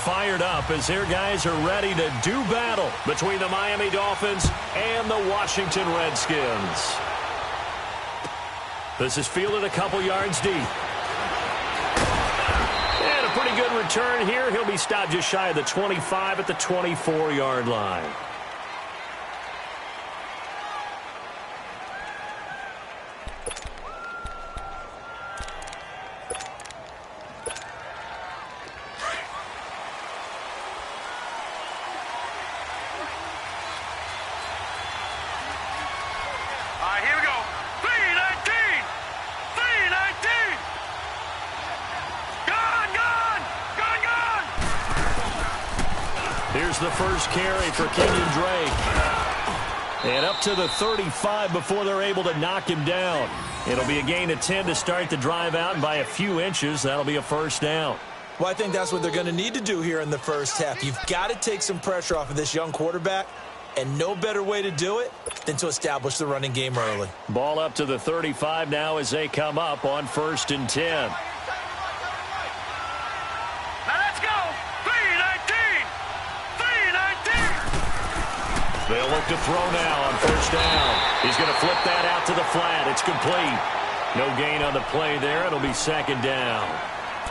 fired up as their guys are ready to do battle between the Miami Dolphins and the Washington Redskins. This is fielded a couple yards deep. And a pretty good return here. He'll be stopped just shy of the 25 at the 24-yard line. Here's the first carry for Kenyon Drake. And up to the 35 before they're able to knock him down. It'll be a gain of 10 to start the drive out, and by a few inches, that'll be a first down. Well, I think that's what they're going to need to do here in the first half. You've got to take some pressure off of this young quarterback, and no better way to do it than to establish the running game early. Ball up to the 35 now as they come up on 1st and 10. They'll look to throw now on 1st down. He's going to flip that out to the flat. It's complete. No gain on the play there. It'll be 2nd down.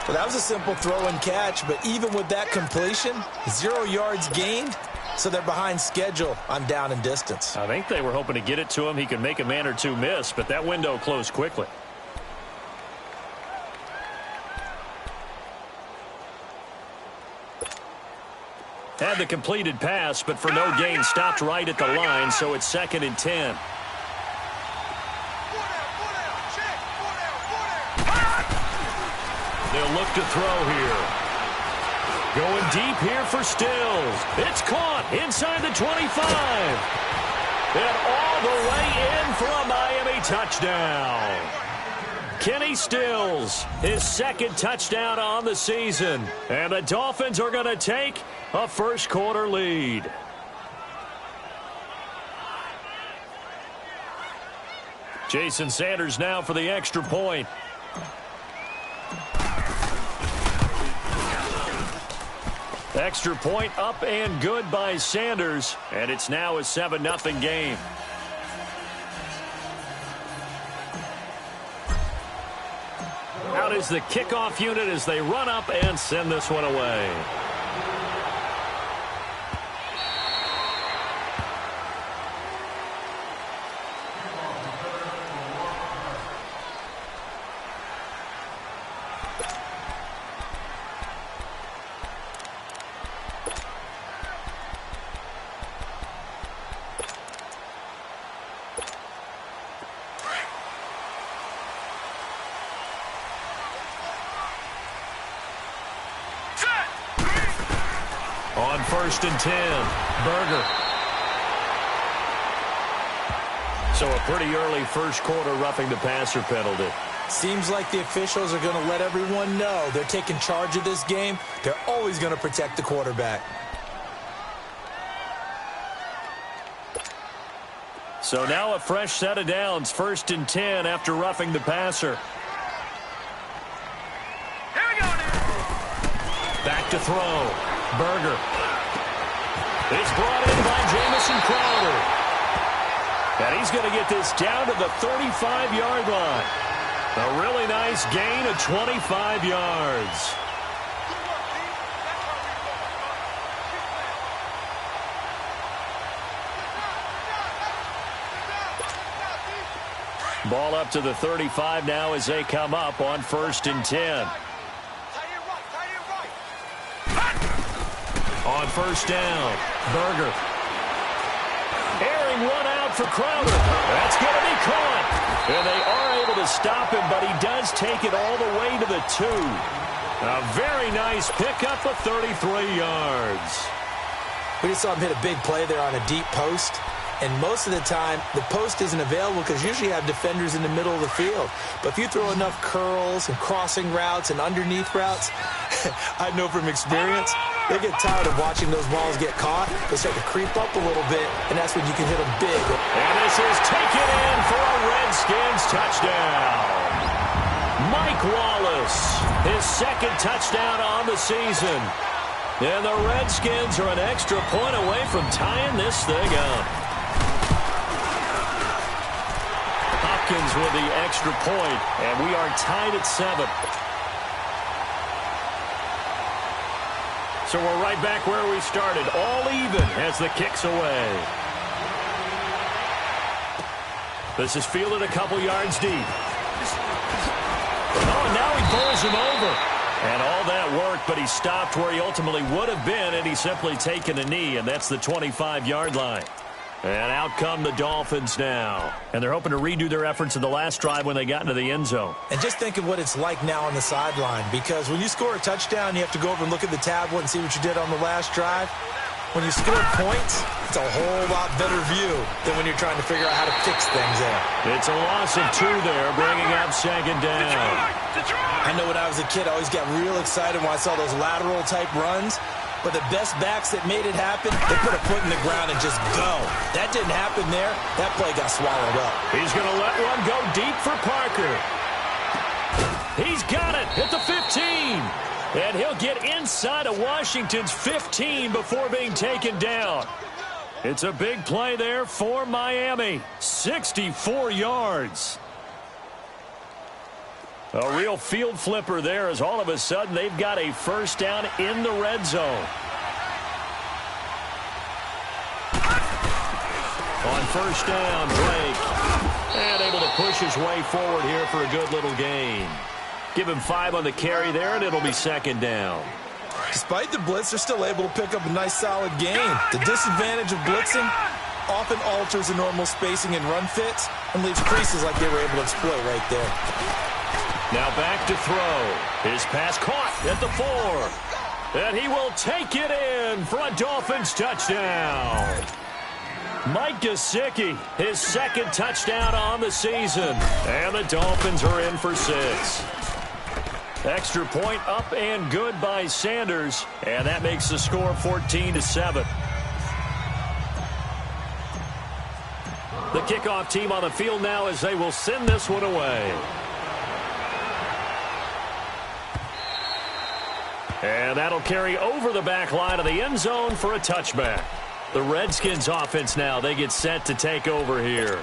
Well, that was a simple throw and catch, but even with that completion, 0 yards gained, so they're behind schedule on down and distance. I think they were hoping to get it to him. He could make a man or two miss, but that window closed quickly. Had the completed pass, but for no gain, stopped right at the line, so it's 2nd and 10. They'll look to throw here. Going deep here for Stills. It's caught inside the 25. And all the way in for a Miami touchdown. Kenny Stills, his 2nd touchdown on the season. And the Dolphins are going to take a first-quarter lead. Jason Sanders now for the extra point. Extra point up and good by Sanders, and it's now a 7-0 game. Out is the kickoff unit as they run up and send this one away. On 1st and 10, Berger. So a pretty early first quarter roughing the passer penalty. Seems like the officials are going to let everyone know they're taking charge of this game. They're always going to protect the quarterback. So now a fresh set of downs, 1st and 10 after roughing the passer. Here we go now. Back to throw. Berger. It's brought in by Jamison Crowder. And he's going to get this down to the 35-yard line. A really nice gain of 25 yards. Ball up to the 35 now as they come up on 1st and 10. On 1st down, Berger. Airing one out for Crowder. That's going to be caught. And they are able to stop him, but he does take it all the way to the 2. A very nice pickup of 33 yards. We just saw him hit a big play there on a deep post. And most of the time, the post isn't available because usually you have defenders in the middle of the field. But if you throw enough curls and crossing routes and underneath routes, I know from experience, they get tired of watching those balls get caught. They start to creep up a little bit, and that's when you can hit them big. And this is taken in for a Redskins touchdown. Mike Wallace, his 2nd touchdown on the season. And the Redskins are an extra point away from tying this thing up. Hopkins with the extra point, and we are tied at 7. So we're right back where we started, all even as the kick's away. This is fielded a couple yards deep. Oh, and now he bowls him over. And all that worked, but he stopped where he ultimately would have been, and he's simply taken a knee, and that's the 25-yard line. And out come the Dolphins now. And they're hoping to redo their efforts in the last drive when they got into the end zone. And just think of what it's like now on the sideline, because when you score a touchdown, you have to go over and look at the tablet and see what you did on the last drive. When you score points, it's a whole lot better view than when you're trying to figure out how to fix things there. It's a loss of 2 there, bringing up second down. I know when I was a kid, I always got real excited when I saw those lateral-type runs. But the best backs that made it happen, they put a foot in the ground and just go. That didn't happen there. That play got swallowed up. He's going to let one go deep for Parker. He's got it at the 15. And he'll get inside of Washington's 15 before being taken down. It's a big play there for Miami. 64 yards. A real field flipper there as all of a sudden they've got a first down in the red zone. On first down, Drake. And able to push his way forward here for a good little gain. Give him 5 on the carry there, and it'll be second down. Despite the blitz, they're still able to pick up a nice, solid gain. The disadvantage of blitzing often alters the normal spacing and run fits and leaves creases like they were able to exploit right there. Now back to throw. His pass caught at the 4. And he will take it in for a Dolphins touchdown. Mike Gesicki, his second touchdown on the season. And the Dolphins are in for 6. Extra point up and good by Sanders. And that makes the score 14-7. The kickoff team on the field now as they will send this one away. And that'll carry over the back line of the end zone for a touchback. The Redskins offense now, they get set to take over here.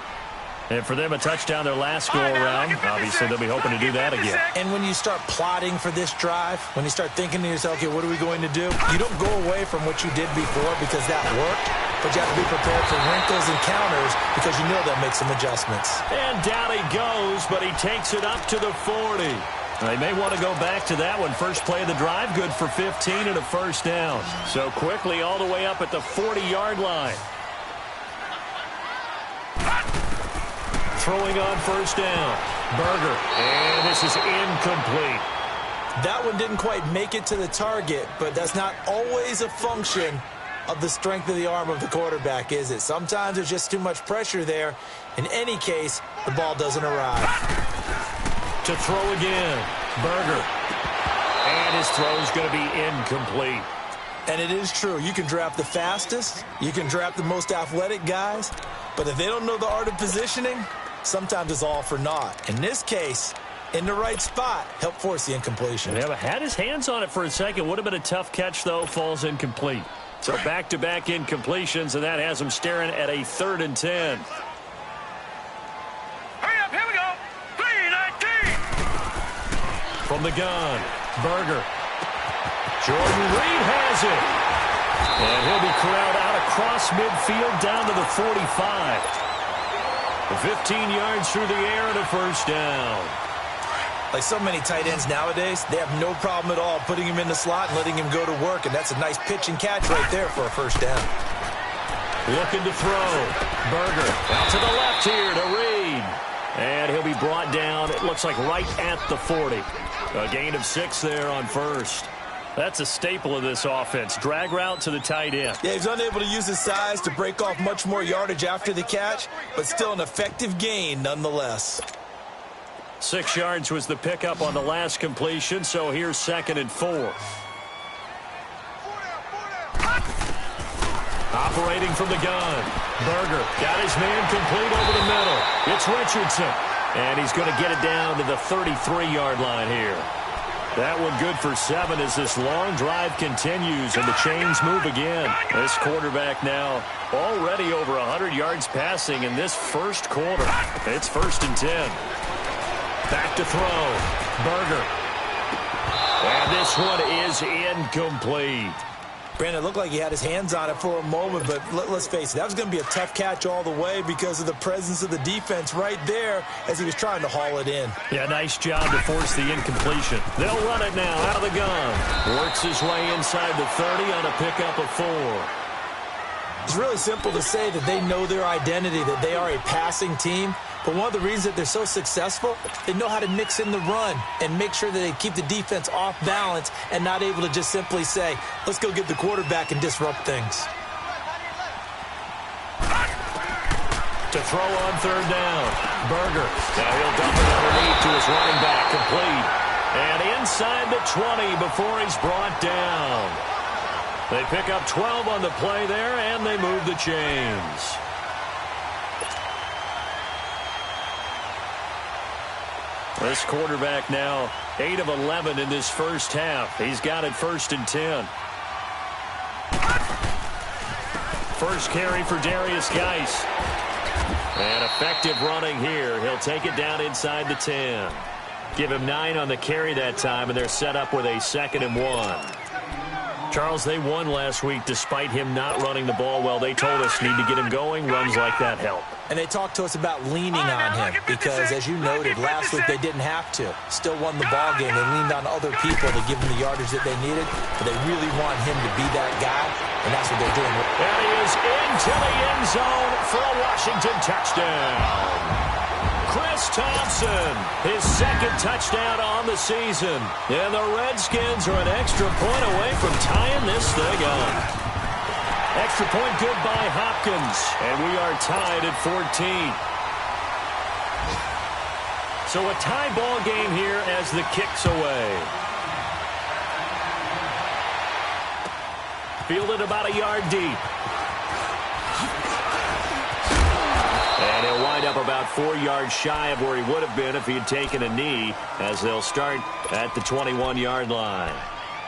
And for them, a touchdown their last go-around. Obviously, they'll be hoping to do that again. And when you start plotting for this drive, when you start thinking to yourself, okay, what are we going to do? You don't go away from what you did before because that worked, but you have to be prepared for wrinkles and counters because you know they'll make some adjustments. And down he goes, but he takes it up to the 40. They may want to go back to that one. First play of the drive, good for 15 and a first down. So quickly all the way up at the 40-yard line. Throwing on first down. Berger. And this is incomplete. That one didn't quite make it to the target, but that's not always a function of the strength of the arm of the quarterback, is it? Sometimes there's just too much pressure there. In any case, the ball doesn't arrive. To throw again. Berger. And his throw's going to be incomplete. And it is true. You can draft the fastest. You can draft the most athletic guys. But if they don't know the art of positioning, sometimes it's all for naught. In this case, in the right spot, help force the incompletion. Yeah, had his hands on it for a second. Would have been a tough catch, though. Falls incomplete. So back-to-back incompletions, and that has him staring at a 3rd and 10. Hurry up, here we go. 3-19. From the gun, Berger. Jordan Reed has it. And he'll be corralled out across midfield down to the 45. 15 yards through the air and a first down. Like so many tight ends nowadays, they have no problem at all putting him in the slot and letting him go to work, and that's a nice pitch and catch right there for a first down. Looking to throw. Berger out to the left here to Reed. And he'll be brought down, it looks like right at the 40. A gain of 6 there on first. That's a staple of this offense. Drag route to the tight end. Yeah, he's unable to use his size to break off much more yardage after the catch, but still an effective gain nonetheless. 6 yards was the pickup on the last completion, so here's 2nd and 4. Operating from the gun. Berger got his man complete over the middle. It's Richardson. And he's going to get it down to the 33-yard line here. That one good for 7 as this long drive continues and the chains move again. This quarterback now already over 100 yards passing in this first quarter. It's 1st and 10. Back to throw. Berger. And this one is incomplete. Brandon, it looked like he had his hands on it for a moment, but let's face it, that was going to be a tough catch all the way because of the presence of the defense right there as he was trying to haul it in. Yeah, nice job to force the incompletion. They'll run it now out of the gun. Works his way inside the 30 on a pickup of 4. It's really simple to say that they know their identity, that they are a passing team. But one of the reasons that they're so successful, they know how to mix in the run and make sure that they keep the defense off balance and not able to just simply say, let's go get the quarterback and disrupt things. To throw on 3rd down. Berger. Now he'll dump it underneath to his running back. Complete. And inside the 20 before he's brought down. They pick up 12 on the play there, and they move the chains. This quarterback now 8 of 11 in this first half. He's got it 1st and 10. First carry for Darius Geis. And effective running here. He'll take it down inside the 10. Give him 9 on the carry that time, and they're set up with a 2nd and 1. Charles, they won last week despite him not running the ball well. They told us need to get him going. Runs like that help. And they talked to us about leaning on him because, as you noted, last week they didn't have to. Still won the ball game. They leaned on other people to give them the yardage that they needed, but they really want him to be that guy, and that's what they're doing. And he is into the end zone for a Washington touchdown. Chris Thompson, his 2nd touchdown on the season. And the Redskins are an extra point away from tying this thing up. Extra point good by Hopkins. And we are tied at 14. So a tie ball game here as the kick's away. Fielded about a yard deep. And he'll wind up about 4 yards shy of where he would have been if he had taken a knee, as they'll start at the 21-yard line.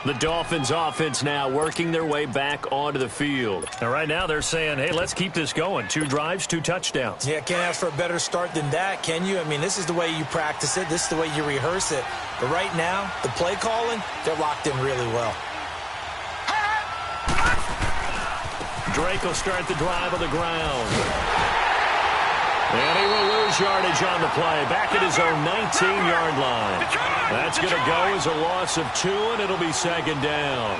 The Dolphins offense now working their way back onto the field. And right now they're saying, hey, let's keep this going. 2 drives, 2 touchdowns. Yeah, can't ask for a better start than that, can you? I mean, this is the way you practice it. This is the way you rehearse it. But right now, the play calling, they're locked in really well. Drake will start the drive on the ground. And he will lose yardage on the play. Back at his own 19-yard line. That's going to go as a loss of 2, and it'll be 2nd down.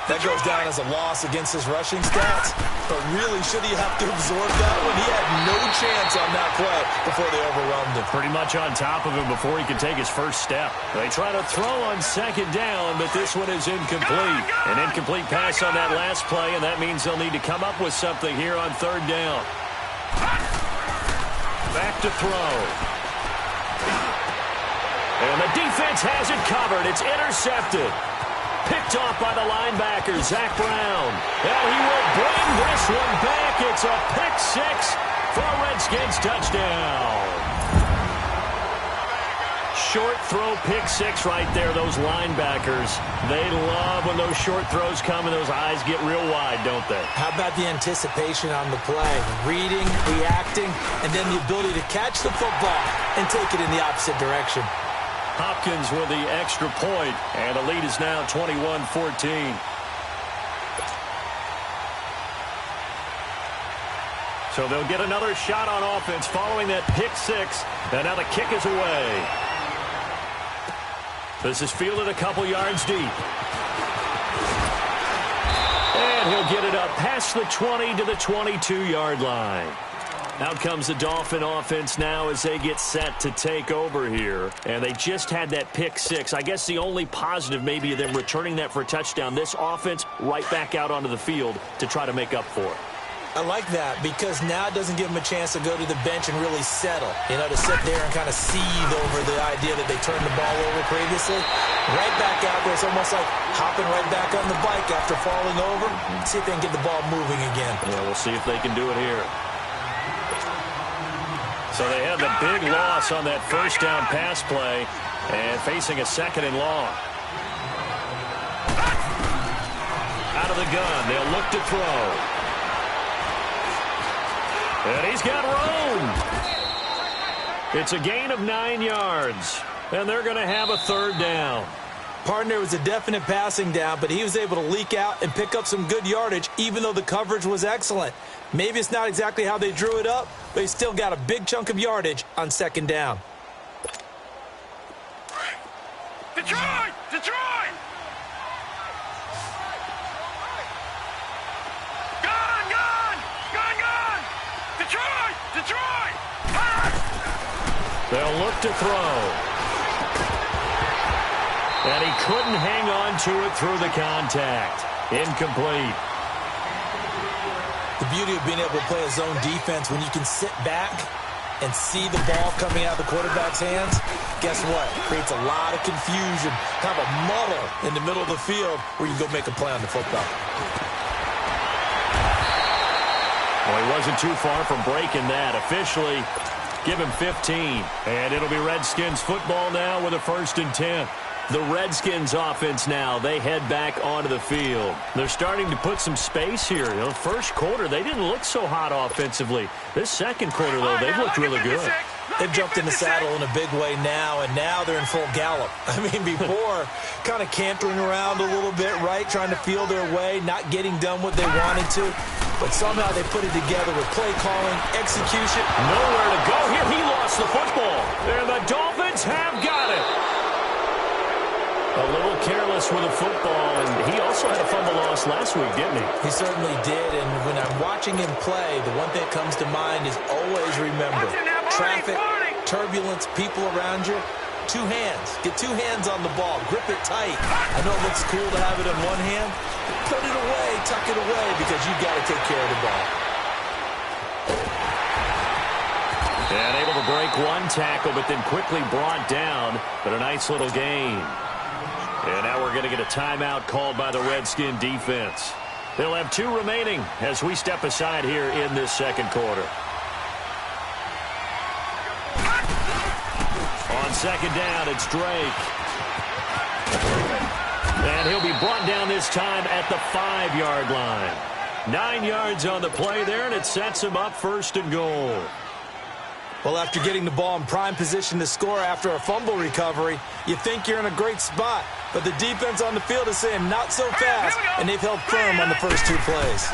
That goes down as a loss against his rushing stats. But really, should he have to absorb that one? He had no chance on that play before they overwhelmed him. Pretty much on top of him before he could take his first step. They try to throw on 2nd down, but this one is incomplete. An incomplete pass on that last play, and that means they'll need to come up with something here on 3rd down. Back to throw. And the defense has it covered. It's intercepted. Picked off by the linebacker, Zach Brown. And he will bring this one back. It's a pick 6 for a Redskins touchdown. Short throw, pick 6 right there. Those linebackers, they love when those short throws come and those eyes get real wide, don't they? How about the anticipation on the play? Reading, reacting, and then the ability to catch the football and take it in the opposite direction. Hopkins with the extra point, and the lead is now 21-14. So they'll get another shot on offense following that pick 6, and now the kick is away. This is fielded a couple yards deep. And he'll get it up past the 20 to the 22-yard line. Out comes the Dolphin offense now as they get set to take over here. And they just had that pick 6. I guess the only positive maybe of them returning that for a touchdown. This offense right back out onto the field to try to make up for it. I like that because now it doesn't give them a chance to go to the bench and really settle. You know, to sit there and kind of seethe over the idea that they turned the ball over previously. Right back out there. It's almost like hopping right back on the bike after falling over. See if they can get the ball moving again. Yeah, we'll see if they can do it here. So they had the big loss on that first down pass play and facing a second and long. Out of the gun, they'll look to throw. And he's got room. It's a gain of 9 yards, and they're going to have a third down. Partner was a definite passing down, but he was able to leak out and pick up some good yardage, even though the coverage was excellent. Maybe it's not exactly how they drew it up, but he still got a big chunk of yardage on second down. Detroit! Detroit! Gun! Gun! Gun! Gun! Detroit! Detroit! They'll look to throw. And he couldn't hang on to it through the contact. Incomplete. The beauty of being able to play a zone defense when you can sit back and see the ball coming out of the quarterback's hands, guess what? Creates a lot of confusion, kind of a muddle in the middle of the field where you can go make a play on the football. Well, he wasn't too far from breaking that. Officially, give him 15. And it'll be Redskins football now with a 1st and 10. The Redskins offense now, they head back onto the field. They're starting to put some space here. You know, first quarter, they didn't look so hot offensively. This second quarter, though, they've looked really good. They've jumped in the saddle in a big way now, and now they're in full gallop. I mean, before, kind of cantering around a little bit, right, trying to feel their way, not getting done what they wanted to. But somehow they put it together with play calling, execution. Nowhere to go here. He lost the football. And the Dolphins have got it. A little careless with the football, and he also had a fumble loss last week, didn't he? He certainly did, and when I'm watching him play, the one thing that comes to mind is always remember, traffic, turbulence, people around you, 2 hands. Get 2 hands on the ball. Grip it tight. I know it looks cool to have it in one hand. Put it away, tuck it away, because you've got to take care of the ball. And able to break one tackle, but then quickly brought down, but a nice little gain. And now we're going to get a timeout called by the Redskin defense. They'll have 2 remaining as we step aside here in this second quarter. On second down, it's Drake. And he'll be brought down this time at the 5-yard line. 9 yards on the play there, and it sets him up 1st and goal. Well, after getting the ball in prime position to score after a fumble recovery, you think you're in a great spot. But the defense on the field is saying not so fast, and they've held firm on the first 2 plays.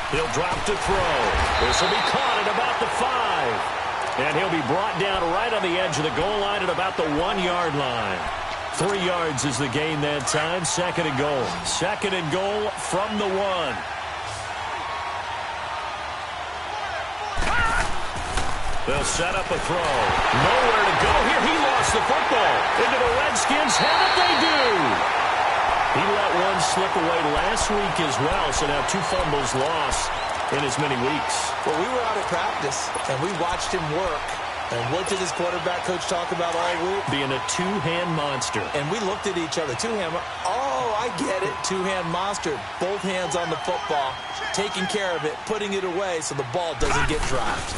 He'll drop to throw. This will be caught at about the 5. And he'll be brought down right on the edge of the goal line at about the 1-yard line. 3 yards is the gain that time. 2nd and goal. 2nd and goal from the 1. They'll set up a throw. Nowhere to go here. He lost the football. Into the Redskins. Have it, they do. He let one slip away last week as well, so now 2 fumbles lost in as many weeks. Well, we were out of practice, and we watched him work. And what did his quarterback coach talk about all week? Being a 2-hand monster. And we looked at each other. 2-hand. Oh, I get it. 2-hand monster. Both hands on the football, taking care of it, putting it away so the ball doesn't get dropped.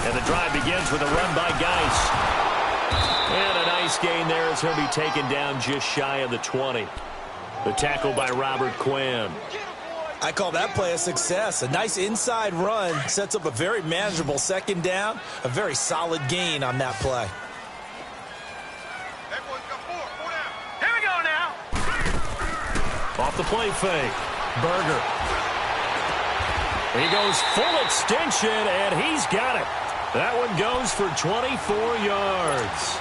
And the drive begins with a run by Geis. And a nice gain there as he'll be taken down just shy of the 20. The tackle by Robert Quinn. I call that play a success. A nice inside run sets up a very manageable second down. A very solid gain on that play. Here we go now. Off the play fake. Berger. He goes full extension, and he's got it. That one goes for 24 yards.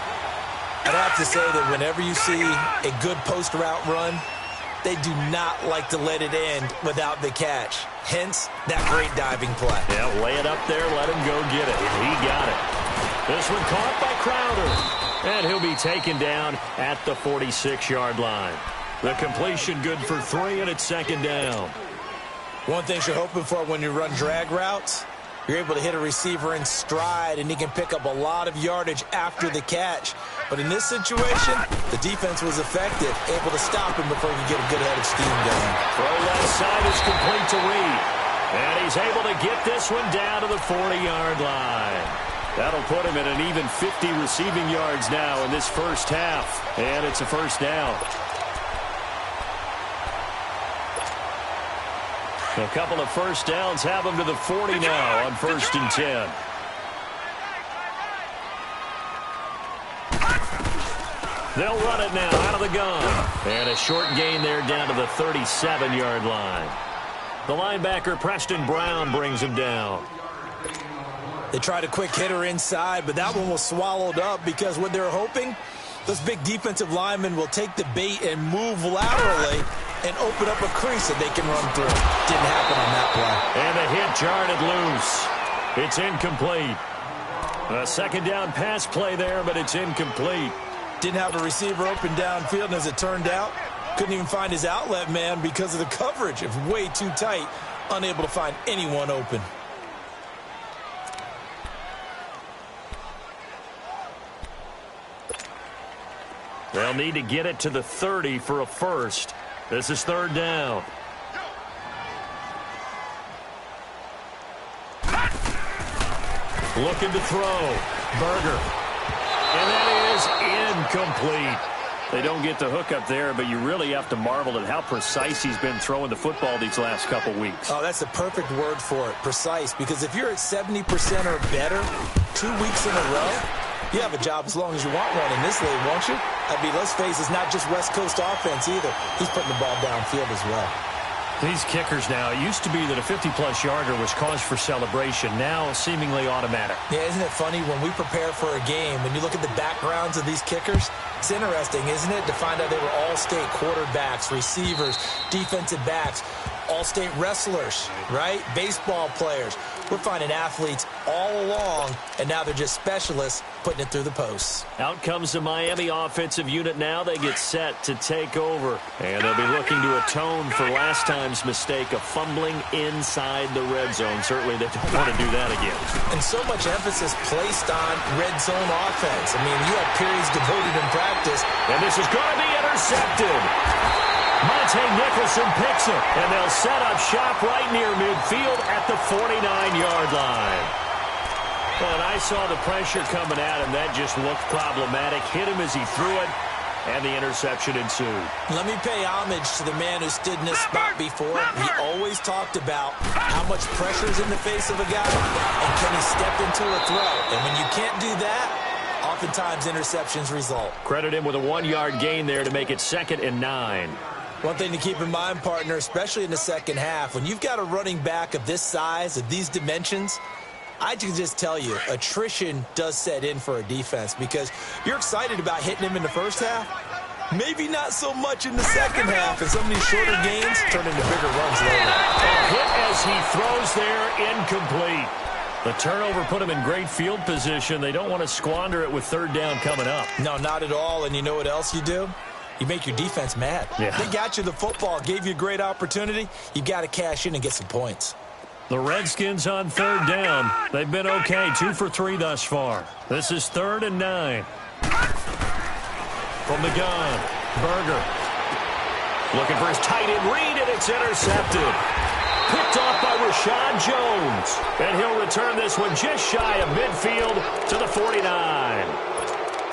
I'd have to say that whenever you see a good post route run, they do not like to let it end without the catch. Hence, that great diving play. Yeah, lay it up there, let him go get it. And he got it. This one caught by Crowder. And he'll be taken down at the 46-yard line. The completion good for 3, and it's 2nd down. One thing you're hoping for when you run drag routes, you're able to hit a receiver in stride, and he can pick up a lot of yardage after the catch. But in this situation, the defense was effective, able to stop him before he could get a good head of steam going. Throw left side is complete to Reed. And he's able to get this one down to the 40-yard line. That'll put him at an even 50 receiving yards now in this first half. And it's a first down. A couple of first downs have him to the 40 now on 1st and 10. They'll run it now out of the gun. And a short gain there down to the 37-yard line. The linebacker, Preston Brown, brings him down. They tried a quick hitter inside, but that one was swallowed up because what they're hoping, those big defensive linemen will take the bait and move laterally and open up a crease that they can run through. Didn't happen on that play. And the hit jarred it loose. It's incomplete. A second down pass play there, but it's incomplete. Didn't have a receiver open downfield, and as it turned out, couldn't even find his outlet man because of the coverage. It was way too tight, unable to find anyone open. They'll need to get it to the 30 for a first. This is 3rd down. Looking to throw. Berger. And that is incomplete. They don't get the hook up there, but you really have to marvel at how precise he's been throwing the football these last couple weeks. Oh, that's the perfect word for it, precise. Because if you're at 70% or better 2 weeks in a row, you have a job as long as you want one in this league, won't you? I mean, let's face it, it's not just West Coast offense either. He's putting the ball downfield as well. These kickers now, it used to be that a 50-plus yarder was cause for celebration. Now, seemingly automatic. Yeah, isn't it funny? When we prepare for a game, when you look at the backgrounds of these kickers, it's interesting, isn't it, to find out they were all-state quarterbacks, receivers, defensive backs, all-state wrestlers, right? Baseball players. We're finding athletes all along, and now they're just specialists putting it through the posts. Out comes the Miami offensive unit now. They get set to take over, and they'll be looking to atone for last time's mistake of fumbling inside the red zone. Certainly they don't want to do that again. And so much emphasis placed on red zone offense. I mean, you have periods devoted in practice. And this is going to be intercepted. Monte Nicholson picks it, and they'll set up shop right near midfield at the 49-yard line. And I saw the pressure coming at him. That just looked problematic. Hit him as he threw it, and the interception ensued. Let me pay homage to the man who stood in this spot before. He always talked about how much pressure is in the face of a guy, and can he step into a throw. And when you can't do that, oftentimes interceptions result. Credit him with a 1-yard gain there to make it 2nd and 9. One thing to keep in mind, partner, especially in the second half, when you've got a running back of this size, of these dimensions, I can just tell you, attrition does set in for a defense because you're excited about hitting him in the first half. Maybe not so much in the second half, and some of these shorter gains turn into bigger runs later. A hit as he throws there, incomplete. The turnover put him in great field position. They don't want to squander it with 3rd down coming up. No, not at all, and you know what else you do? You make your defense mad. Yeah. They got you the football, gave you a great opportunity. You got to cash in and get some points. The Redskins on 3rd down. They've been okay, 2 for 3 thus far. This is 3rd and 9. From the gun, Berger. Looking for his tight end read, and it's intercepted. Picked off by Rashad Jones. And he'll return this one just shy of midfield to the 49.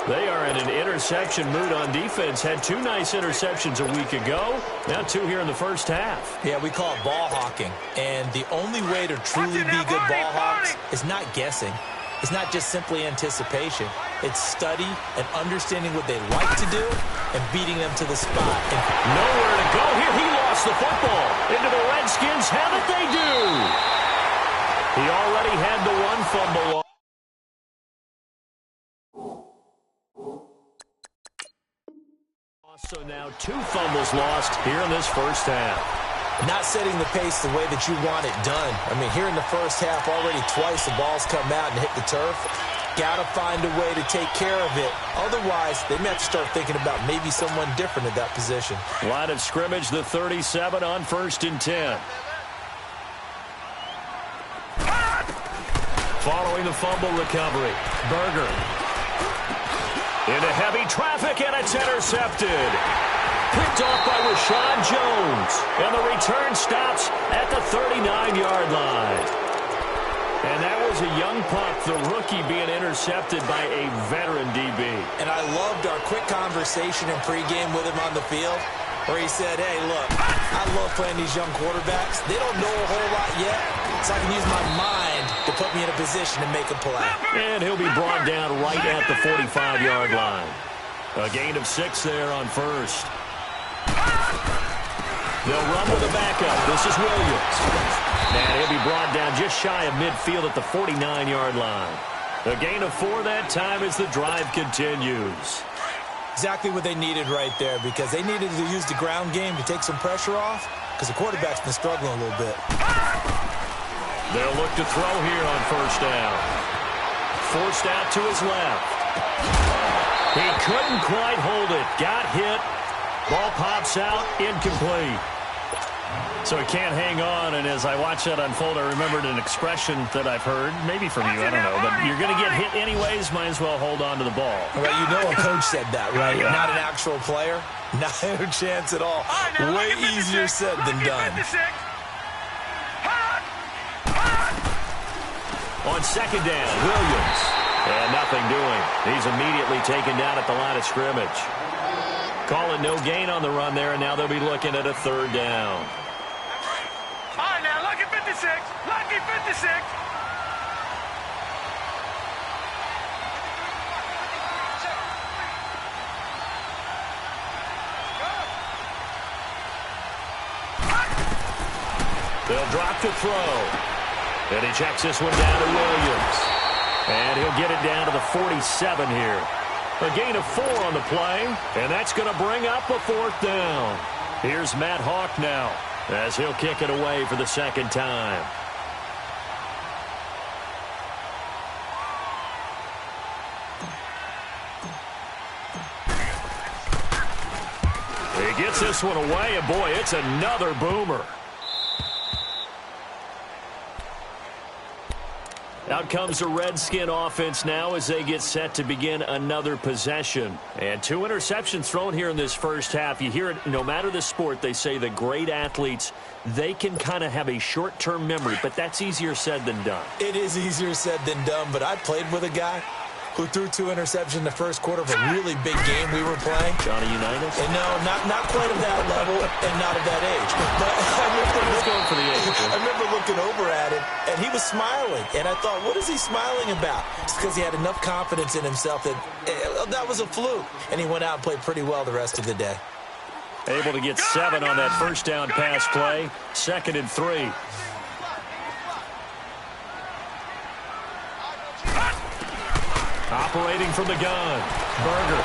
They are in an interception mood on defense. Had 2 nice interceptions a week ago. Now 2 here in the first half. Yeah, we call it ball hawking. And the only way to truly be good ball hawks is not guessing. It's not just simply anticipation. It's study and understanding what they like to do and beating them to the spot. And nowhere to go here. He lost the football. Into the Redskins. Have it they do. He already had the 1 fumble. So now 2 fumbles lost here in this first half. Not setting the pace the way that you want it done. I mean, here in the first half, already twice the ball's come out and hit the turf. Got to find a way to take care of it. Otherwise, they may have to start thinking about maybe someone different at that position. Line of scrimmage, the 37 on 1st and 10. Following the fumble recovery, Berger. Into heavy traffic, and it's intercepted. Picked off by Rashad Jones. And the return stops at the 39-yard line. And that was a young pup, the rookie being intercepted by a veteran DB. And I loved our quick conversation in pregame with him on the field, where he said, hey, look, I love playing these young quarterbacks. They don't know a whole lot yet, so I can use my mind to put me in a position to make a play. And he'll be brought down right at the 45-yard line. A gain of 6 there on first. They'll run with a backup. This is Williams. And he'll be brought down just shy of midfield at the 49-yard line. A gain of 4 that time as the drive continues. Exactly what they needed right there, because they needed to use the ground game to take some pressure off, because the quarterback's been struggling a little bit. They'll look to throw here on first down. Forced out to his left. He couldn't quite hold it. Got hit. Ball pops out. Incomplete. So he can't hang on, and as I watch that unfold, I remembered an expression that I've heard, maybe from you, I don't know, but you're going to get hit anyways, might as well hold on to the ball. Well, you know a coach said that, right? Yeah. Not an actual player. Not a chance at all. Way easier said than done. On second down, Williams. And nothing doing. He's immediately taken down at the line of scrimmage. Call it no gain on the run there, and now they'll be looking at a third down. All right, now, lucky 56. Lucky 56. They'll drop to throw. And he checks this one down to Williams. And he'll get it down to the 47 here. A gain of 4 on the play, and that's going to bring up a fourth down. Here's Matt Hawk now, as he'll kick it away for the second time. He gets this one away, and boy, it's another boomer. Out comes the Redskin offense now as they get set to begin another possession. And 2 interceptions thrown here in this first half. You hear it no matter the sport, they say the great athletes, they can kind of have a short-term memory, but that's easier said than done. It is easier said than done, but I played with a guy who threw 2 interceptions in the first quarter of a really big game we were playing. Johnny Unitas? And no, not quite of that level and not of that age. But Let's go for the age. I remember looking over at him, and he was smiling. And I thought, what is he smiling about? It's because he had enough confidence in himself that that was a fluke. And he went out and played pretty well the rest of the day. Able to get 7 on that first down pass play. 2nd and 3. Operating from the gun. Berger.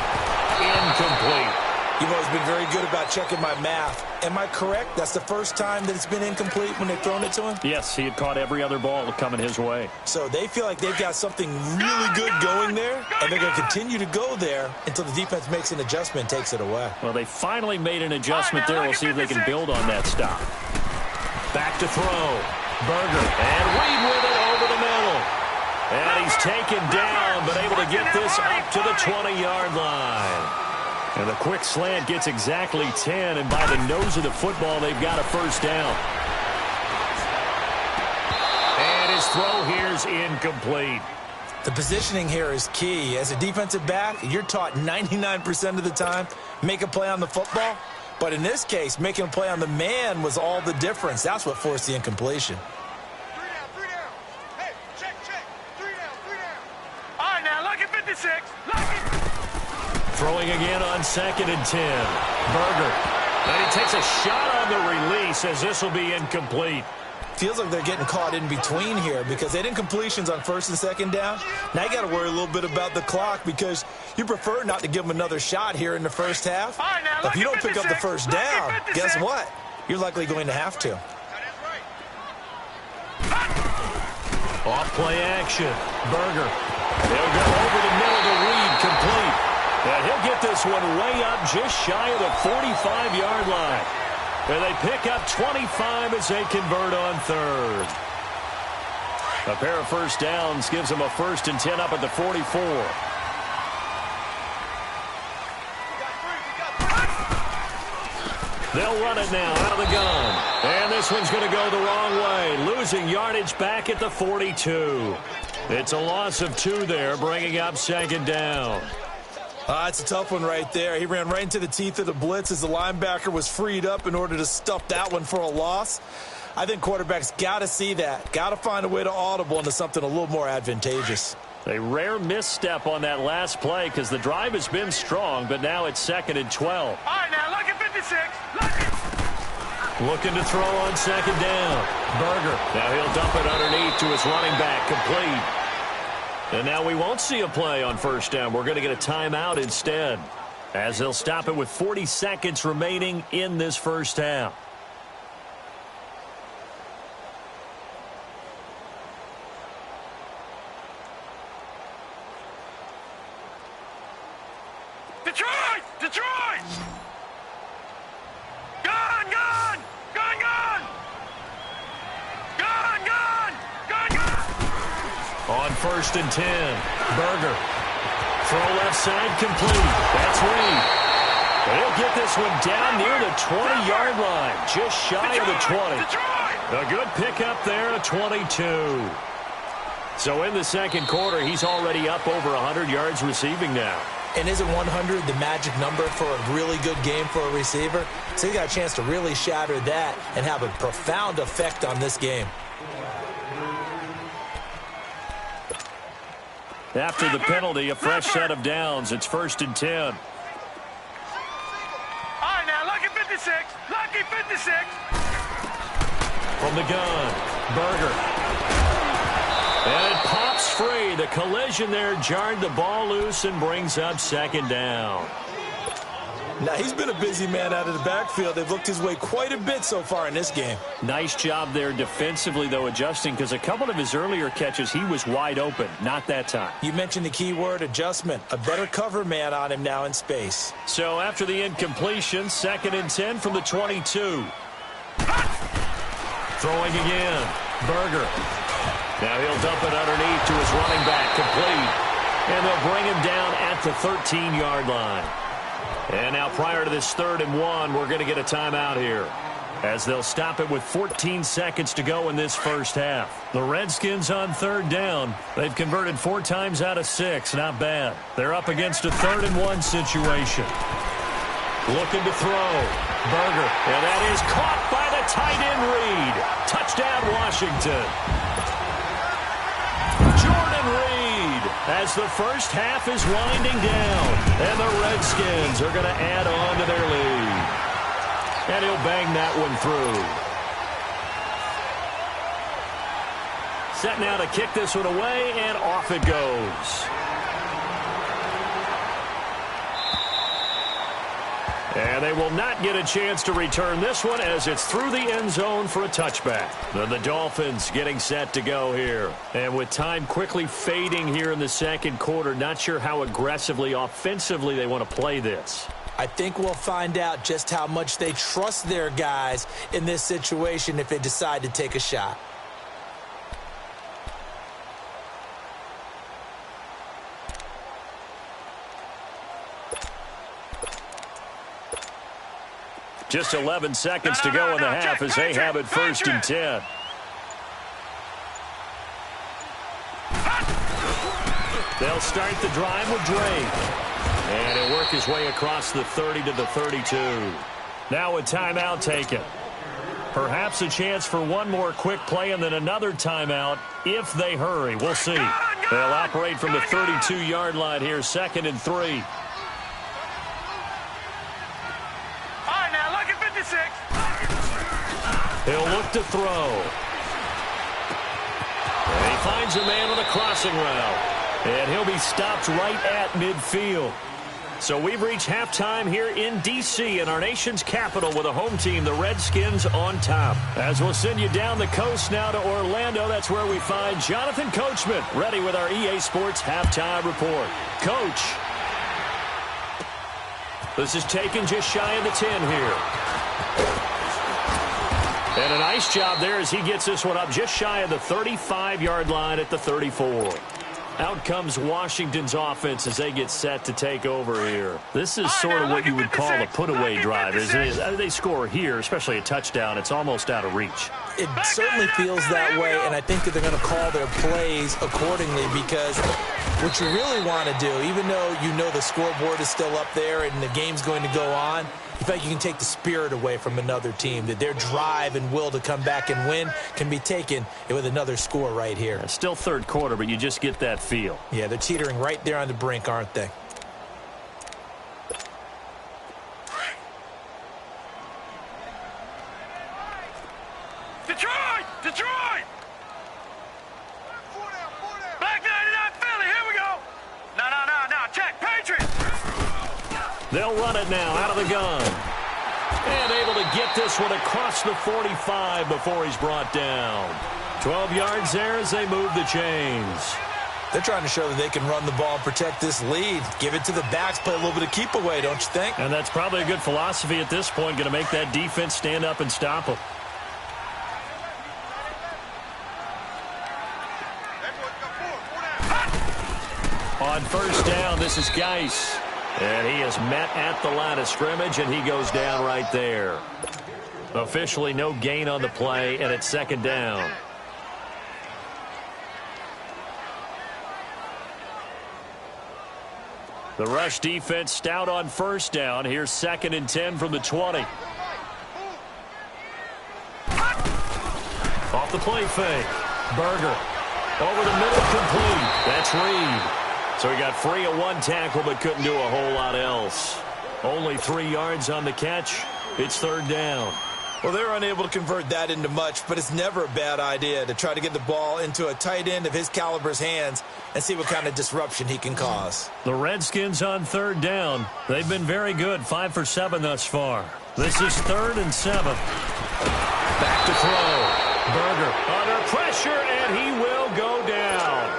Incomplete. You've always been very good about checking my math. Am I correct? That's the first time that it's been incomplete when they've thrown it to him? Yes, he had caught every other ball coming his way. So they feel like they've got something really good going there, and they're going to continue to go there until the defense makes an adjustment and takes it away. Well, they finally made an adjustment there. We'll see if they can build on that stop. Back to throw. Berger. And Reed with it over the middle. And he's taken down, but able to get this up to the 20-yard line. And the quick slant gets exactly 10, and by the nose of the football, they've got a first down. And his throw here's incomplete. The positioning here is key. As a defensive back, you're taught 99% of the time, make a play on the football. But in this case, making a play on the man was all the difference. That's what forced the incompletion. Throwing again on 2nd and 10. Berger. And he takes a shot on the release as this will be incomplete. Feels like they're getting caught in between here because they had incompletions on 1st and 2nd down. Now you got to worry a little bit about the clock because you prefer not to give them another shot here in the first half. But if you don't pick up the first down, guess what? You're likely going to have to. Off play action. Berger. They'll go over the middle to Reed, complete. And he'll get this one way up just shy of the 45-yard line. And they pick up 25 as they convert on 3rd. A pair of first downs gives them a 1st and 10 up at the 44. They'll run it now out of the gun. And this this one's going to go the wrong way, losing yardage back at the 42. It's a loss of 2 there, bringing up second down. It's a tough one right there. He ran right into the teeth of the blitz as the linebacker was freed up in order to stuff that one for a loss. I think quarterbacks got to see that. Got to find a way to audible into something a little more advantageous. A rare misstep on that last play because the drive has been strong, but now it's 2nd and 12. All right, now look at 56. Look it. Looking to throw on second down. Berger. Now he'll dump it underneath to his running back, complete. And now we won't see a play on first down. We're going to get a timeout instead, as they'll stop it with 40 seconds remaining in this first half. Detroit! Detroit! Gone! Gone! Gone! Gone! Gone! Gone! Gone! Gone! On 1st and 10, Berger. Throw left side complete. That's Reed. They'll get this one down near the 20-yard line, just shy of the 20. A good pickup there, a 22. So in the second quarter, he's already up over 100 yards receiving now. And isn't 100 the magic number for a really good game for a receiver? So he got a chance to really shatter that and have a profound effect on this game. After the penalty, a fresh set of downs. It's 1st and 10. All right, now lucky 56. Lucky 56. From the gun, Berger. And it pops free. The collision there jarred the ball loose and brings up second down. Now, he's been a busy man out of the backfield. They've looked his way quite a bit so far in this game. Nice job there defensively, though, adjusting, because a couple of his earlier catches, he was wide open. Not that time. You mentioned the key word, adjustment. A better cover man on him now in space. So after the incompletion, 2nd and 10 from the 22. Throwing again. Berger. Now he'll dump it underneath to his running back, complete. And they'll bring him down at the 13-yard line. And now prior to this 3rd and 1, we're going to get a timeout here, as they'll stop it with 14 seconds to go in this first half. The Redskins on 3rd down. They've converted 4 times out of 6. Not bad. They're up against a 3rd and 1 situation. Looking to throw. Berger. And that is caught by the tight end Reed. Touchdown, Washington. Jordan Reed, as the first half is winding down, and the Redskins are going to add on to their lead. And he'll bang that one through. Set now to kick this one away, and off it goes. And they will not get a chance to return this one, as it's through the end zone for a touchback. The Dolphins getting set to go here. And with time quickly fading here in the second quarter, not sure how aggressively, offensively they want to play this. I think we'll find out just how much they trust their guys in this situation if they decide to take a shot. Just 11 seconds to go in the half as they have it 1st and 10. They'll start the drive with Drake. And he'll work his way across the 30 to the 32. Now a timeout taken. Perhaps a chance for one more quick play and then another timeout if they hurry. We'll see. They'll operate from the 32-yard line here, 2nd and 3. He'll look to throw. And he finds a man on a crossing route. And he'll be stopped right at midfield. So we've reached halftime here in D.C. in our nation's capital with a home team, the Redskins, on top. As we'll send you down the coast now to Orlando, that's where we find Jonathan Coachman, ready with our EA Sports halftime report. Coach, this is taken just shy of the 10 here. And a nice job there as he gets this one up just shy of the 35-yard line at the 34. Out comes Washington's offense as they get set to take over here. This is sort of what you would call a put-away drive. As they score here, especially a touchdown, it's almost out of reach. It certainly feels that way, and I think that they're going to call their plays accordingly, because what you really want to do, even though you know the scoreboard is still up there and the game's going to go on, in fact, you can take the spirit away from another team, that their drive and will to come back and win can be taken with another score right here. It's still third quarter, but you just get that feel. Yeah, they're teetering right there on the brink, aren't they? Detroit! Detroit! Black 99 Philly, here we go! No, check, Patriots! They'll run it now out of the gun. And able to get this one across the 45 before he's brought down. 12 yards there as they move the chains. They're trying to show that they can run the ball and protect this lead. Give it to the backs, play a little bit of keep away, don't you think? And that's probably a good philosophy at this point, going to make that defense stand up and stop them. On first down, this is Geis. And he is met at the line of scrimmage, and he goes down right there. Officially no gain on the play, and it's second down. The rush defense stout on first down. Here's 2nd and 10 from the 20. Off the play fake. Berger. Over the middle, complete. That's Reed. So he got free of one tackle but couldn't do a whole lot else. Only 3 yards on the catch. It's third down. Well, they're unable to convert that into much, but it's never a bad idea to try to get the ball into a tight end of his caliber's hands and see what kind of disruption he can cause. The Redskins on third down. They've been very good, 5 for 7 thus far. This is 3rd and 7. Back to throw. Berger under pressure, and he will go down.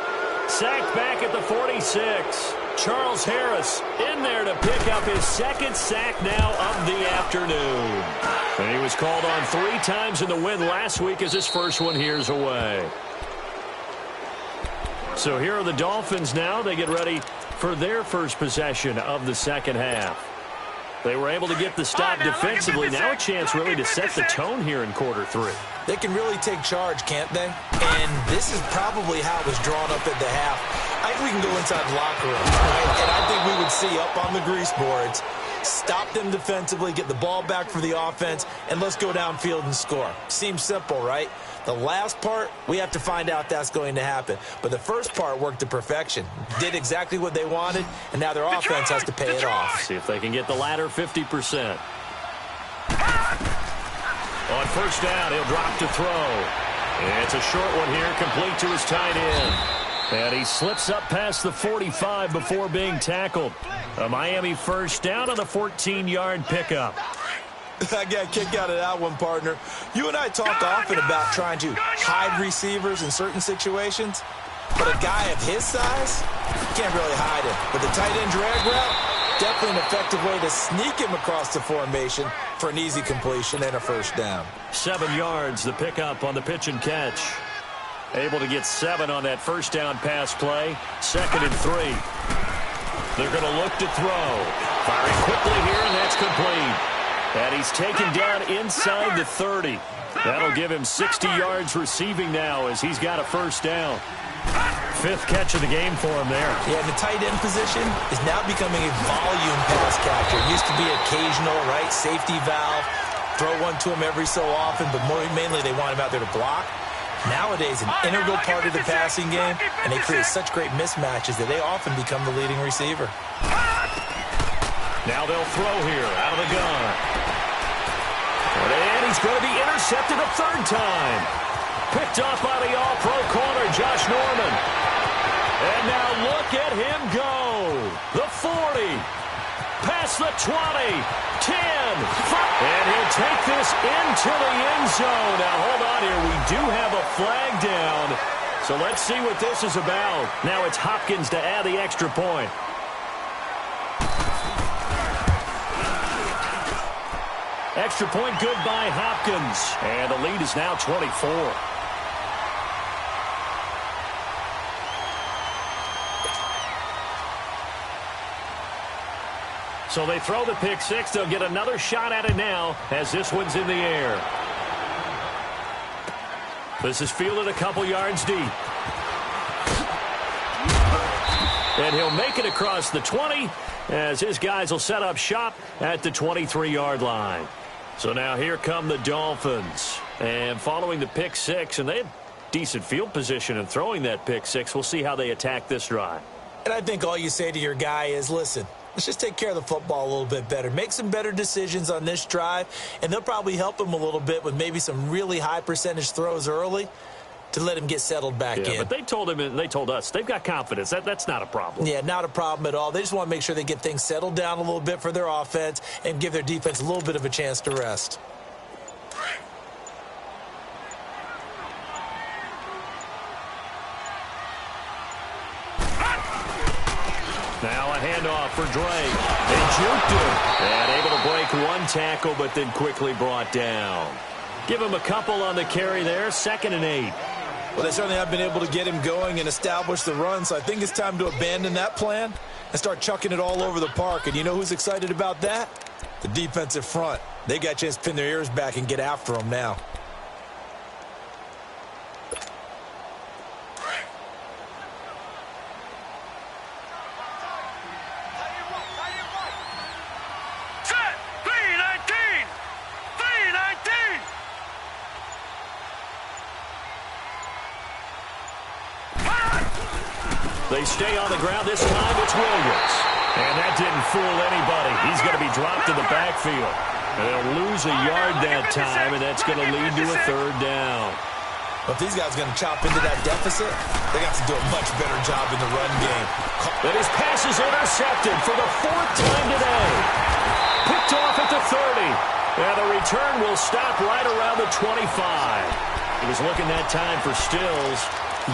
Sacked back at the 46. Charles Harris in there to pick up his 2nd sack now of the afternoon. And he was called on 3 times in the win last week as his first one here's away. So here are the Dolphins now. They get ready for their first possession of the second half. They were able to get the stop defensively. Now a chance really to set the tone here in quarter 3. They can really take charge, can't they? And this is probably how it was drawn up at the half. I think we can go inside the locker room, right? And I think we would see up on the grease boards, stop them defensively, get the ball back for the offense, and let's go downfield and score. Seems simple, right? The last part, we have to find out that's going to happen. But the first part worked to perfection. Did exactly what they wanted, and now their offense has to pay it off. See if they can get the latter 50%. On first down, he'll drop to throw. It's a short one here, complete to his tight end. And he slips up past the 45 before being tackled. A Miami first down on a 14-yard pickup. I got a kick out of that one, partner. You and I talk often about trying to hide receivers in certain situations, but a guy of his size, you can't really hide him. But the tight end drag route, definitely an effective way to sneak him across the formation for an easy completion and a first down. 7 yards, the pickup on the pitch and catch. Able to get 7 on that first down pass play. 2nd and 3. They're going to look to throw. Firing quickly here, and that's complete. And he's taken down inside the 30. That'll give him 60 yards receiving now as he's got a first down. 5th catch of the game for him there. Yeah, the tight end position is now becoming a volume pass catcher. It used to be occasional, right? Safety valve. Throw one to him every so often, but mainly they want him out there to block. Nowadays, an integral part of the passing game, and they create such great mismatches that they often become the leading receiver. Now they'll throw here out of the gun. And he's going to be intercepted a 3rd time. Picked off by the all-pro corner, Josh Norman. And now look at him go. The 40. Past the 20. 10. And he'll take this into the end zone. Now hold on here. We do have a flag down. So let's see what this is about. Now it's Hopkins to add the extra point. Extra point good by Hopkins. And the lead is now 24. So they throw the pick six. They'll get another shot at it now as this one's in the air. This is fielded a couple yards deep. And he'll make it across the 20 as his guys will set up shop at the 23-yard line. So now here come the Dolphins. And following the pick six, and they had decent field position in throwing that pick six. We'll see how they attack this drive. And I think all you say to your guy is, listen, let's just take care of the football a little bit better. Make some better decisions on this drive, and they'll probably help him a little bit with maybe some really high percentage throws early to let him get settled back in. But they told him, and they told us, they've got confidence. That's not a problem. Yeah, not a problem at all. They just want to make sure they get things settled down a little bit for their offense and give their defense a little bit of a chance to rest. Now a handoff for Drake. They juked him. And able to break one tackle, but then quickly brought down. Give him a couple on the carry there. 2nd and 8. Well, they certainly have been able to get him going and establish the run, so I think it's time to abandon that plan and start chucking it all over the park. And you know who's excited about that? The defensive front. They got a chance to pin their ears back and get after him now. They stay on the ground. This time it's Williams. And that didn't fool anybody. He's going to be dropped to the backfield. And they'll lose a yard that time, and that's going to lead to a 3rd down. But if these guys are going to chop into that deficit, they got to do a much better job in the run game. But his pass is intercepted for the 4th time today. Picked off at the 30. And the return will stop right around the 25. He was looking that time for Stills.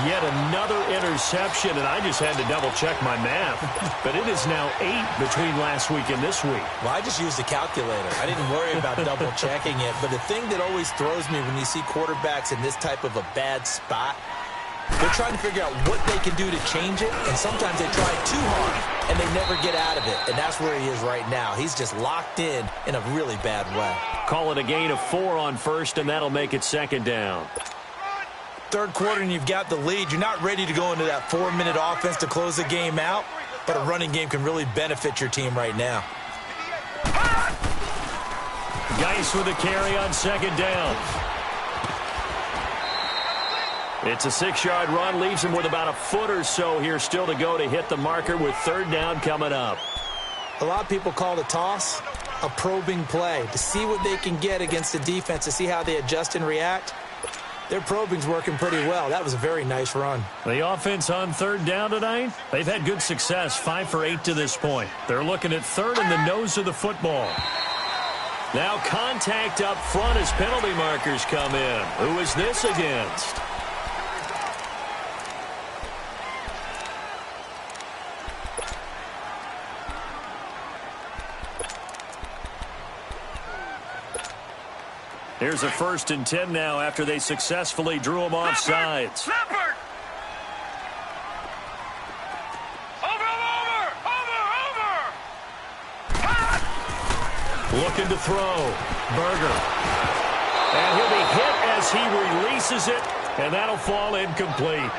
Yet another interception, and I just had to double-check my math. But it is now 8 between last week and this week. Well, I just used a calculator. I didn't worry about double-checking it. But the thing that always throws me when you see quarterbacks in this type of a bad spot, they're trying to figure out what they can do to change it, and sometimes they try too hard, and they never get out of it. And that's where he is right now. He's just locked in a really bad way. Call it a gain of 4 on first, and that'll make it 2nd down. 3rd quarter and you've got the lead. You're not ready to go into that 4-minute offense to close the game out, but a running game can really benefit your team right now. Geis with a carry on 2nd down. It's a 6-yard run, leaves him with about a foot or so here still to go to hit the marker with 3rd down coming up. A lot of people call the toss a probing play to see what they can get against the defense, to see how they adjust and react. Their probing's working pretty well. That was a very nice run. The offense on 3rd down tonight, they've had good success, 5 for 8 to this point. They're looking at 3rd in the nose of the football. Now contact up front as penalty markers come in. Who is this against? Here's a 1st and 10 now after they successfully drew him off sides. Leopard! Over! Looking to throw. Berger. And he'll be hit as he releases it, and that'll fall incomplete.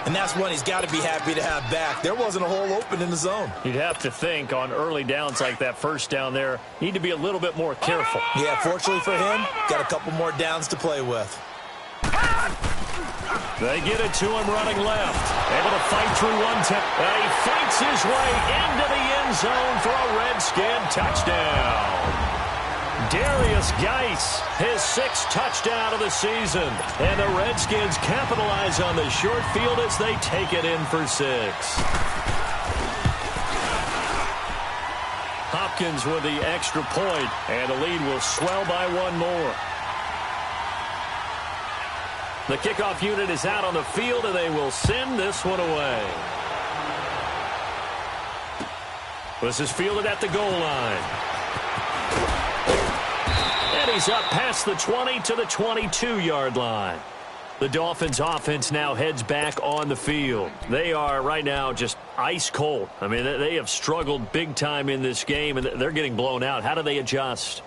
And that's one he's got to be happy to have back. There wasn't a hole open in the zone. You'd have to think on early downs like that 1st down there, need to be a little bit more careful. Yeah, fortunately for him, got a couple more downs to play with. They get it to him running left. Able to fight through one. He fights his way into the end zone for a Redskin touchdown. Darius Geis, his 6th touchdown of the season. And the Redskins capitalize on the short field as they take it in for 6. Hopkins with the extra point, and the lead will swell by 1 more. The kickoff unit is out on the field, and they will send this one away. This is fielded at the goal line. And he's up past the 20 to the 22-yard line. The Dolphins offense now heads back on the field. They are right now just ice cold. I mean, they have struggled big time in this game, and they're getting blown out. How do they adjust?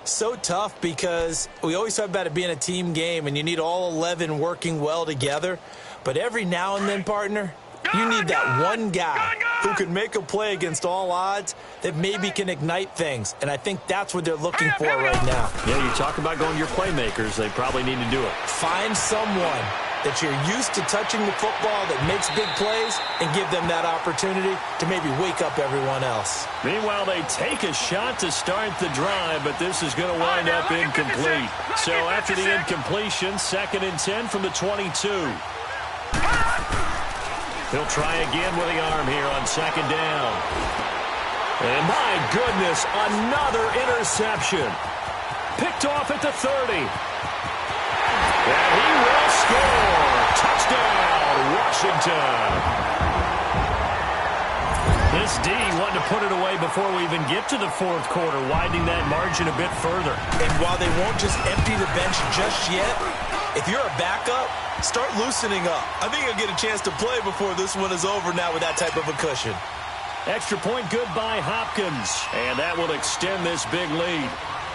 So tough because we always talk about it being a team game, and you need all 11 working well together. But every now and then, partner, you need that one guy who can make a play against all odds that maybe can ignite things. And I think that's what they're looking for right now. Yeah, you talk about going to your playmakers. They probably need to do it. Find someone that you're used to touching the football that makes big plays and give them that opportunity to maybe wake up everyone else. Meanwhile, they take a shot to start the drive, but this is going to wind up incomplete. So after the incompletion, 2nd and 10 from the 22. He'll try again with the arm here on 2nd down. And my goodness, another interception. Picked off at the 30. And he will score. Touchdown, Washington. This D wanted to put it away before we even get to the 4th quarter, widening that margin a bit further. And while they won't just empty the bench just yet, if you're a backup, start loosening up. I think you'll get a chance to play before this one is over now with that type of a cushion. Extra point good by Hopkins. And that will extend this big lead.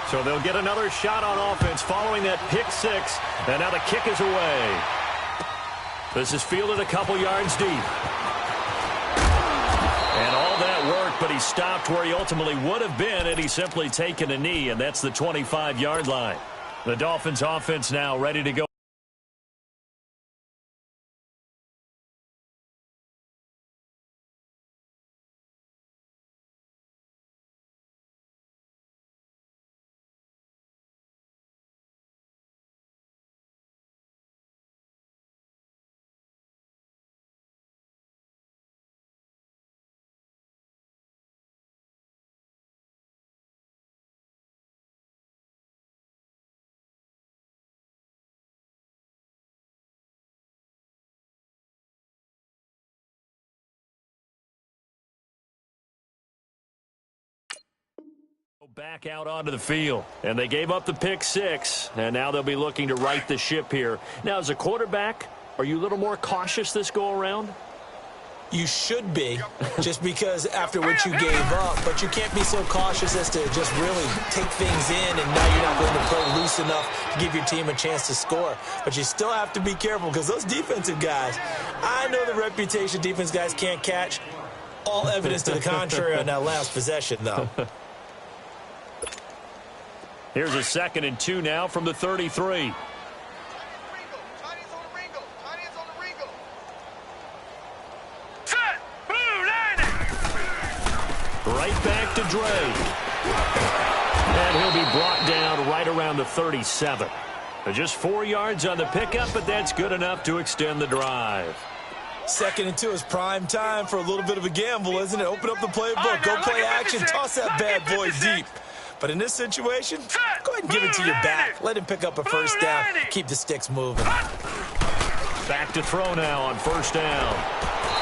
So they'll get another shot on offense following that pick 6. And now the kick is away. This is fielded a couple yards deep. And all that worked, but he stopped where he ultimately would have been had he simply taken a knee. And that's the 25-yard line. The Dolphins offense now ready to go. Back out onto the field, and they gave up the pick 6, and now they'll be looking to right the ship here. Now, as a quarterback, are you a little more cautious this go-around? You should be, just because after what you gave up, but you can't be so cautious as to just really take things in, and now you're not going to play loose enough to give your team a chance to score. But you still have to be careful, because those defensive guys, I know the reputation defense guys can't catch. All evidence to the contrary on that last possession, though. Here's a 2nd and 2 now from the 33. Right back to Dre. And he'll be brought down right around the 37. Just 4 yards on the pickup, but that's good enough to extend the drive. 2nd and 2 is prime time for a little bit of a gamble, isn't it? Open up the playbook, go play action, toss that bad boy deep. But in this situation, go ahead and give it to your back. Let him pick up a 1st down. Keep the sticks moving. Back to throw now on 1st down.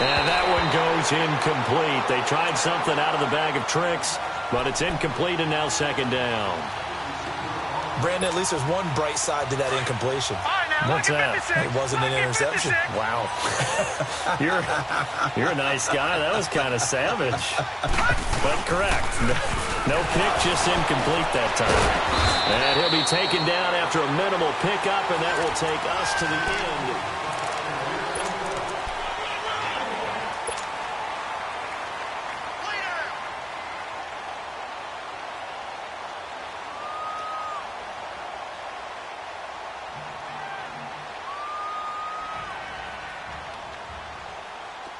And that one goes incomplete. They tried something out of the bag of tricks, but it's incomplete and now 2nd down. Brandon, at least there's one bright side to that incompletion. What's that? It wasn't an interception. Wow. You're a nice guy. That was kind of savage. But correct. No pick, just incomplete that time. And he'll be taken down after a minimal pickup, and that will take us to the end.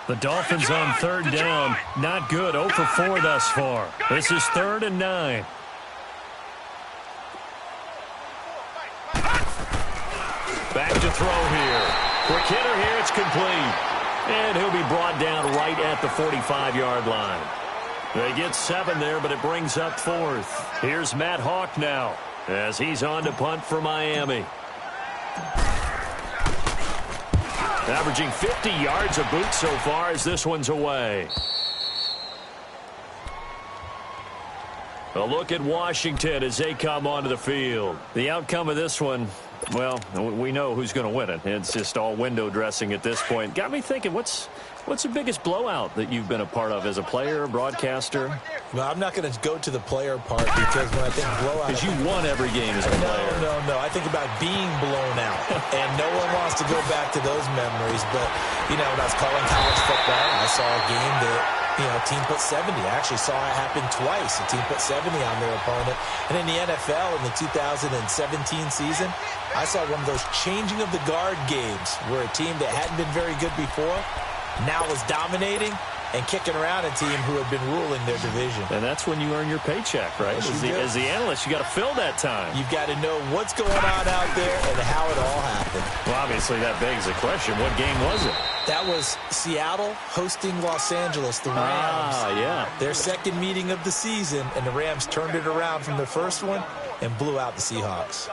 The Dolphins on 3rd down. Not good. 0 for 4 thus far. This is 3rd and 9. Back to throw here. Quick hitter here. It's complete. And he'll be brought down right at the 45-yard line. They get 7 there, but it brings up 4th. Here's Matt Hawk now as he's on to punt for Miami. Averaging 50 yards a boot so far as this one's away. A look at Washington as they come onto the field. The outcome of this one, Well, we know who's going to win it. It's just all window dressing at this point. Got me thinking, what's the biggest blowout that you've been a part of as a player, broadcaster? Well, I'm not going to go to the player part because when I think blowout... Because you won every game as a player. No. I think about being blown out. And no one wants to go back to those memories. But, when I was calling college football, I saw a game that, a team put 70. I actually saw it happen twice. A team put 70 on their opponent. And in the NFL, in the 2017 season, I saw one of those changing of the guard games where a team that hadn't been very good before now was dominating and kicking around a team who had been ruling their division. And that's when you earn your paycheck, right? As the analyst, you got to fill that time. You've got to know what's going on out there and how it all happened. Well, obviously, that begs the question, what game was it? That was Seattle hosting Los Angeles, the Rams. Yeah. Their second meeting of the season, and the Rams turned it around from their first one and blew out the Seahawks.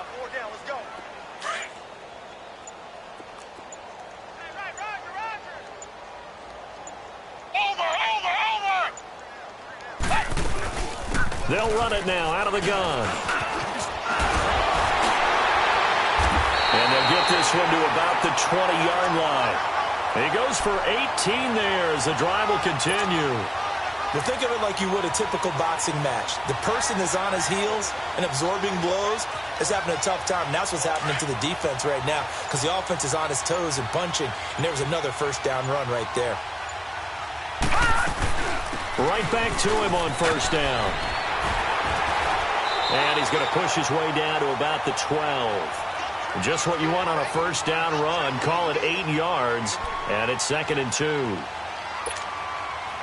They'll run it now out of the gun. And they'll get this one to about the 20-yard line. He goes for 18 there as the drive will continue. Well, think of it like you would a typical boxing match. The person is on his heels and absorbing blows is having a tough time. And that's what's happening to the defense right now because the offense is on his toes and punching. And there was another first down run right there. Right back to him on first down. And he's going to push his way down to about the 12. Just what you want on a first down run. Call it 8 yards. And it's 2nd and 2.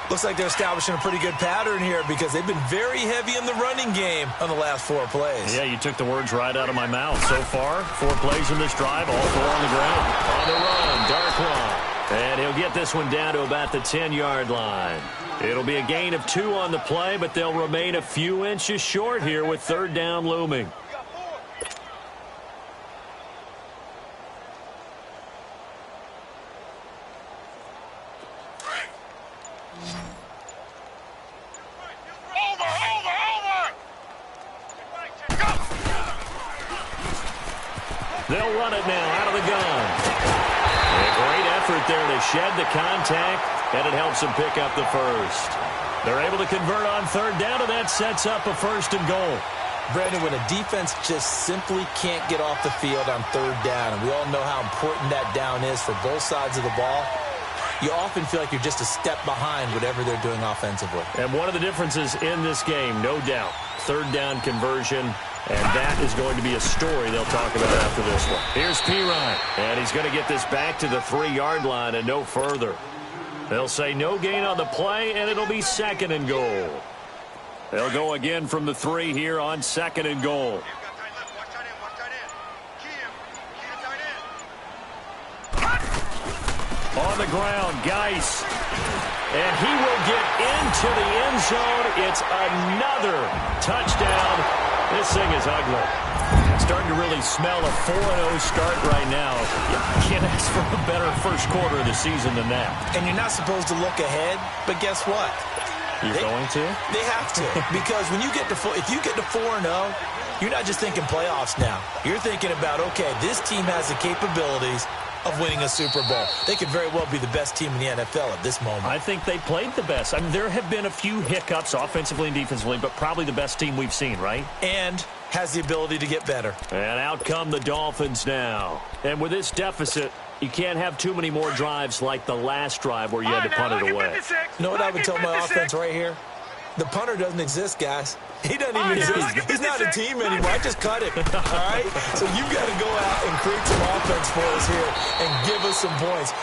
Looks like they're establishing a pretty good pattern here because they've been very heavy in the running game on the last 4 plays. Yeah, you took the words right out of my mouth. So far, 4 plays in this drive, all 4 on the ground. On the run, Darkwa. And he'll get this one down to about the 10-yard line. It'll be a gain of 2 on the play, but they'll remain a few inches short here with 3rd down looming. They'll run it now out of the gun. A great effort there to shed the contact, and it helps them pick up the first. They're able to convert on 3rd down, and that sets up a 1st and goal. Brandon, when a defense just simply can't get off the field on 3rd down, and we all know how important that down is for both sides of the ball, you often feel like you're just a step behind whatever they're doing offensively. And one of the differences in this game, no doubt, 3rd down conversion, and that is going to be a story they'll talk about after this one. Here's Pirine, and he's going to get this back to the 3-yard line and no further. They'll say no gain on the play, and it'll be 2nd and goal. They'll go again from the 3 here on 2nd and goal. On the ground, Geis. And he will get into the end zone. It's another touchdown. This thing is ugly. Starting to really smell a 4-0 start right now. You can't ask for a better first quarter of the season than that. And you're not supposed to look ahead, but guess what? You're going to? They have to. Because when you get to if you get to 4-0, you're not just thinking playoffs now. You're thinking about, okay, this team has the capabilities of winning a Super Bowl. They could very well be the best team in the NFL at this moment. I think they played the best. I mean, there have been a few hiccups offensively and defensively, but probably the best team we've seen, right? And has the ability to get better. And out come the Dolphins now. And with this deficit, you can't have too many more drives like the last drive where you had to punt it away. You know what I would tell my offense right here? The punter doesn't exist, guys. He doesn't even exist. He's not a team anymore. I just cut him. All right? So you've got to go out and create some offense for us here and give us some points.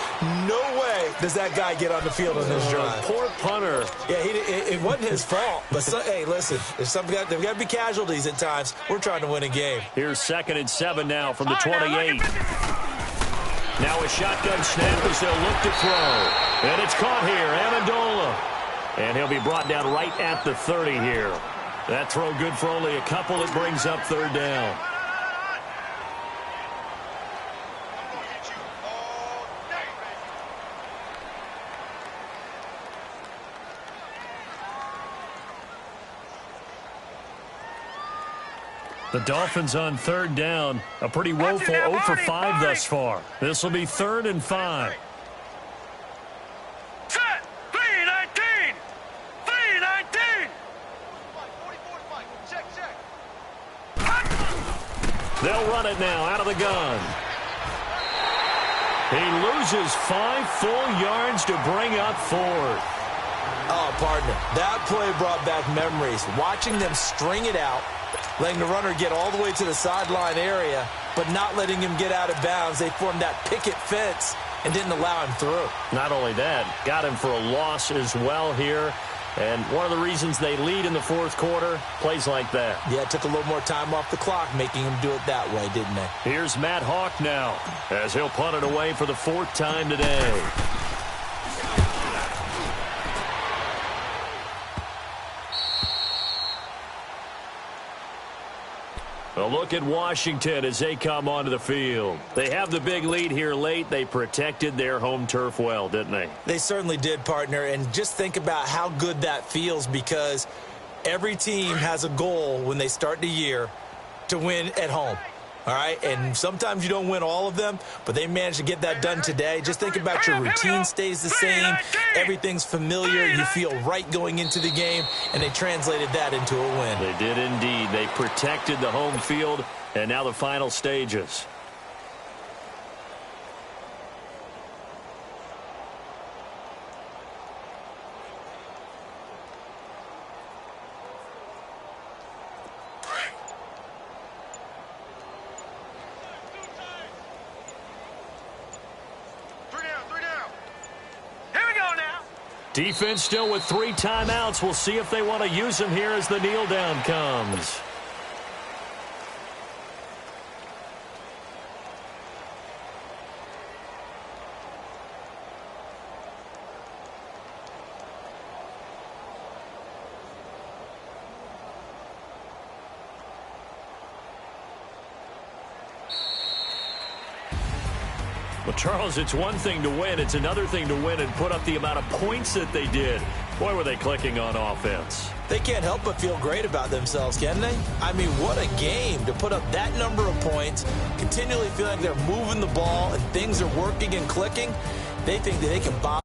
No way does that guy get on the field on this drive. Poor punter. Yeah, it wasn't his fault. But, hey, listen, there's got to be casualties at times. We're trying to win a game. Here's 2nd and 7 now from the 28. Now a shotgun snap as they'll look to throw. And it's caught here. Amendola. And he'll be brought down right at the 30 here. That throw good for only a couple. It brings up 3rd down. The Dolphins on third down. A pretty woeful 0 for 5 thus far. This will be 3rd and 5. Set. 3-19. 3-19. They'll run it now out of the gun. He loses 5 full yards to bring up 4th. Oh, partner, that play brought back memories. Watching them string it out, letting the runner get all the way to the sideline area, but not letting him get out of bounds. They formed that picket fence and didn't allow him through. Not only that, got him for a loss as well here. And one of the reasons they lead in the 4th quarter, plays like that. Yeah, it took a little more time off the clock, making him do it that way, didn't they? Here's Matt Hawk now, as he'll punt it away for the 4th time today. A look at Washington as they come onto the field. They have the big lead here late. They protected their home turf well, didn't they? They certainly did, partner. And just think about how good that feels, because every team has a goal when they start the year to win at home. All right, and sometimes you don't win all of them, but they managed to get that done today. Just think about your routine stays the same. Everything's familiar. You feel right going into the game, and they translated that into a win. They did indeed. They protected the home field, and now the final stages. Defense still with 3 timeouts. We'll see if they want to use them here as the kneel down comes. Well, Charles, it's one thing to win. It's another thing to win and put up the amount of points that they did. Boy, were they clicking on offense. They can't help but feel great about themselves, can they? I mean, what a game to put up that number of points, continually feel like they're moving the ball and things are working and clicking. They think that they can bomb.